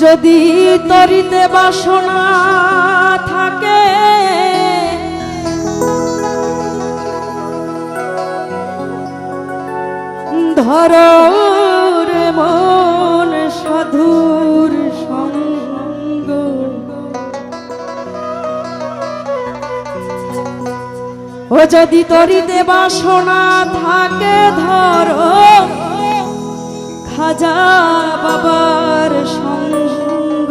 যদি তরিতে বাসনা থাকে ধরর মন সাধুর সঙ্গ, ও যদি তরিতে বাসনা থাকে ধর খাজা বাবার সঙ্গ,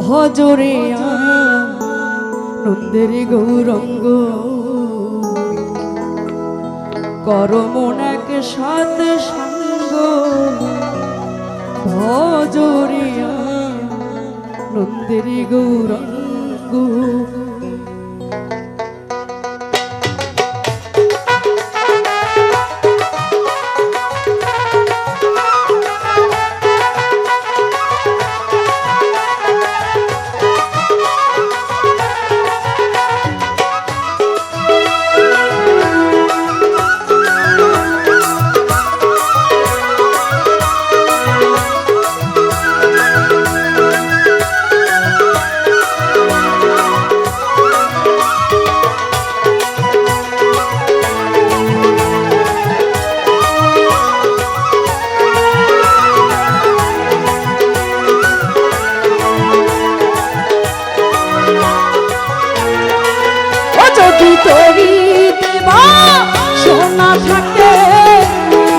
ভজরে নন্দের গৌরঙ্গ, কর মন এক সাথ সঙ্গ, ভজরে নন্দের গৌরঙ্গ। তরিতে বাসনা থাকে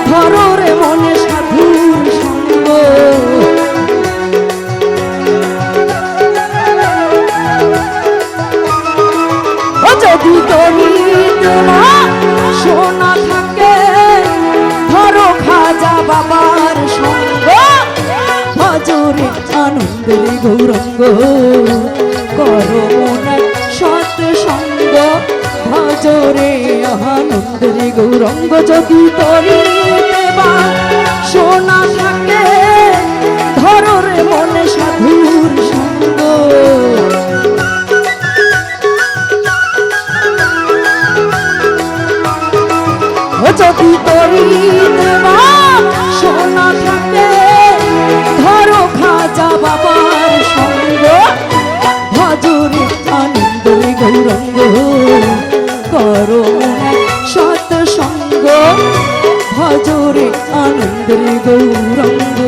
ধররে মনে সাধুর সঙ্গ, যদি তরিতে বাসনা থাকে ধরো খাজা বাবার সঙ্গ, ভজরে আনন্দের গৌরঙ্গ, করো মনে সৎ সঙ্গ, ভজরে আনন্দের গৌরঙ্গ। যদি তরিতে বাসনা থাকে ধররে মনে সাধুর সঙ্গ, যদি তরিতে বাসনা থাকে ধরো খাজা বাবার সঙ্গ, ভজরে আনন্দের গৌরঙ্গ, করো সৎ সঙ্গ, ভজরে আনন্দের গৌরঙ্গ।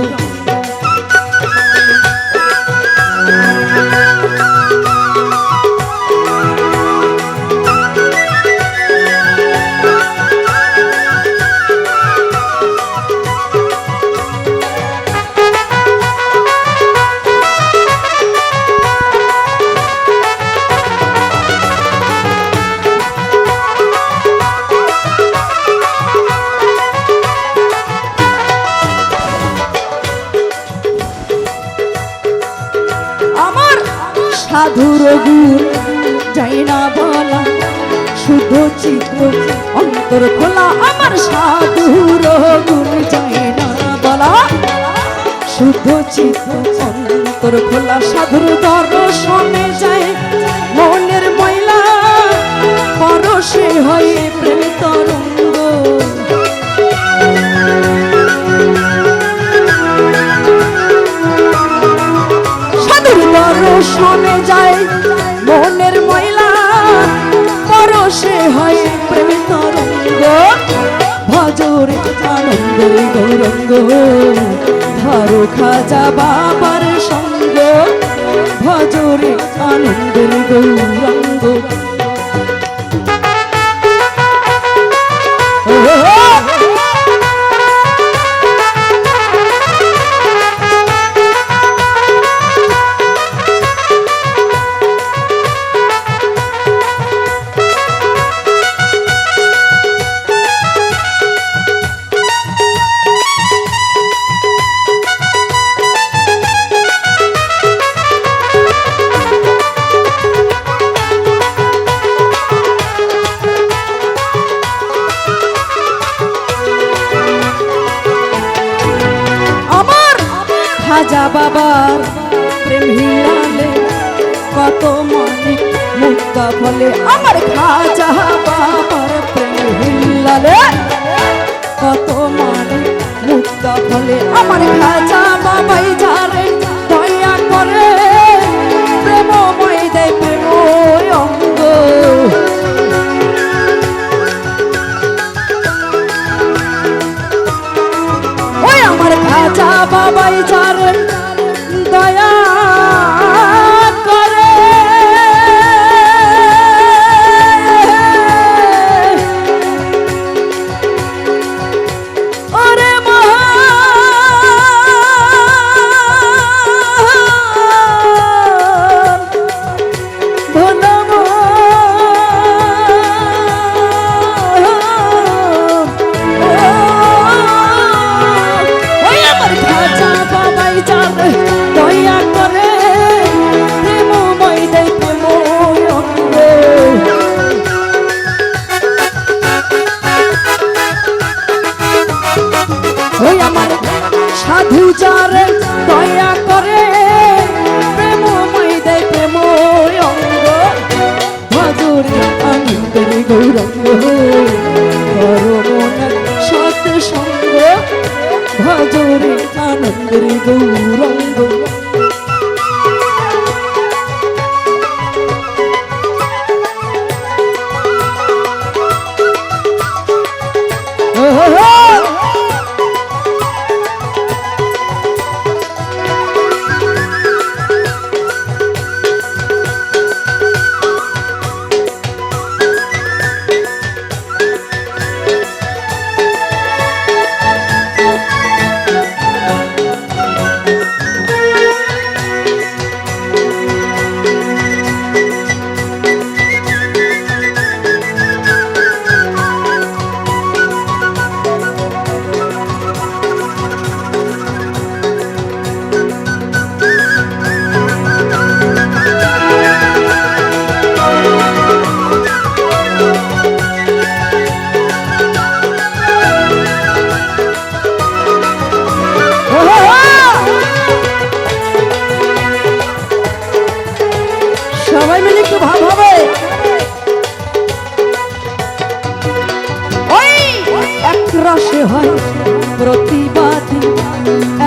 সাধুর গুণ যাই না বলা, শুদ্ধ চিত্ত অন্তর খোলা, আমার সাধুর গুণ যাই না বলা, শুদ্ধ চিত্ত অন্তর খোলা, সাধুর দর্শনে যায় মনের ময়লা, পরশে হয়ে প্রেম তরঙ্গ, দর্শনে যায় মনের ময়লা, পরশে হয় প্রেম তরঙ্গ, ভজরে আনন্দের গৌরঙ্গ, ধরো খাজা বাবার সঙ্গ, ভজরে আনন্দের গৌরঙ্গ। খাজা বাবার প্রেম হিলালে কত মানিক মুক্তা ফলে, আমার খাজা বাবার প্রেম হিলালে কত মানিক মুক্তা মুক্তা ফলে আমার খাজা বাবাই যারে দয়া করে প্রেমময় দেয় প্রেম অঙ্গ ওই আমার খাজা বাবাই যারে দয়া করে সাধু যারে দয়া করে প্রেমময় দেয় প্রেম অঙ্গ ভজরে আনন্দের গৌরঙ্গ পরমন সৎ সঙ্গ ভজরে আনন্দের গৌরঙ্গ সবাই মিলে একটু ভাব হবে এক রসে হয় প্রতিবাদী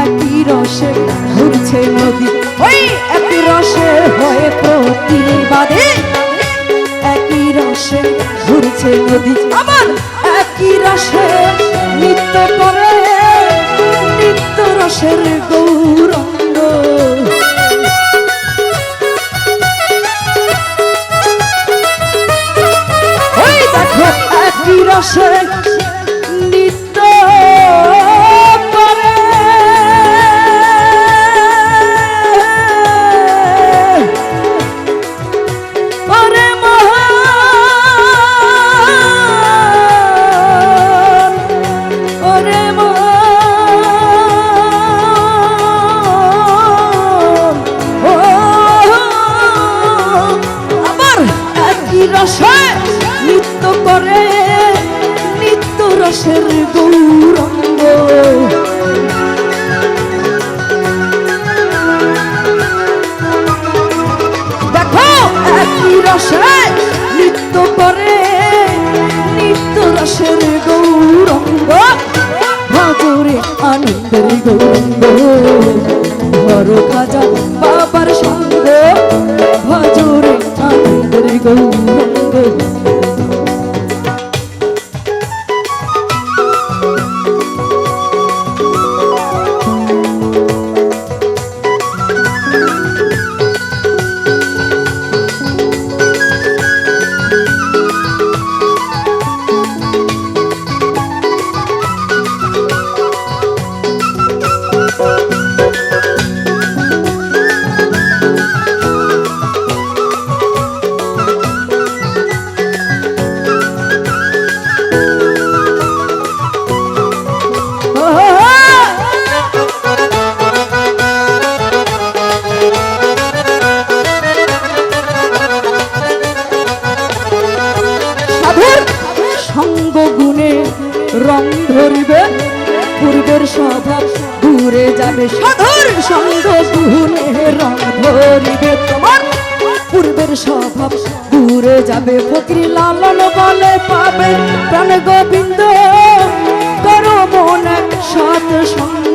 একই রসে ঘুরছে নদী ওই এক রসে হয় প্রতিবাদী একই রসে ঘুরছে নদী আবার একই রসে নৃত্য করে নিত্য রসের গৌরঙ্গ একই রসে নিত্য করে ওরে মহান ওরে মহান ও আবার একই রসে নিত্য করে নিত্য রসের গৌরঙ্গ দেখো একই রসে নিত্য করে নিত্য রসের গৌরঙ্গ ভজরে আনন্দের গৌরঙ্গ বড় খাজা বাবার সঙ্গ ভজরে আনন্দের গৌরঙ্গ রং ধরিবে পূর্বের স্বভাব ঘুরে যাবে সাধুর সঙ্গ গুণে রং ধরিবে তোমার পূর্বের স্বভাব ঘুরে যাবে ফকির লালন বলে পাবে প্রাণ গোবিন্দ করো মন সৎ সঙ্গ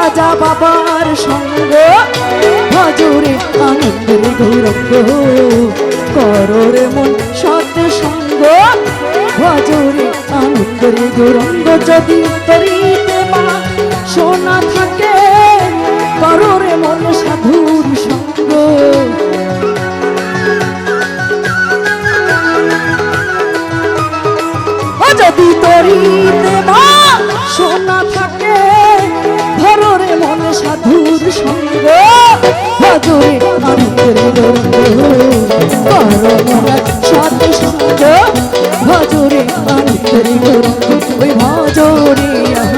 রাজা বাবার সঙ্গ ভজরে আনন্দের গৌরঙ্গ কররে মন সৎ সঙ্গ ভজরে আনন্দের গৌরঙ্গ যদি তরিতে মা সোনা থাকে কররে মন সাধুর সঙ্গ যদি তরিতে মা সোনা থাকে ধররে মন সাধুর সঙ্গ ভজরে আনন্দের গৌরঙ্গ করো মন সৎ সঙ্গ ভজরে আনন্দের গৌরঙ্গ ওই ভজরে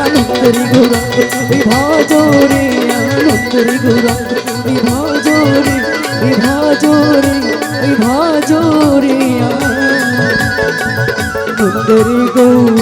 আনন্দের গৌরঙ্গ ওই ভজরে আনন্দের গৌরঙ্গ ওই ভজরে ওই ভজরে ওই ভজরে আনন্দের গৌরঙ্গ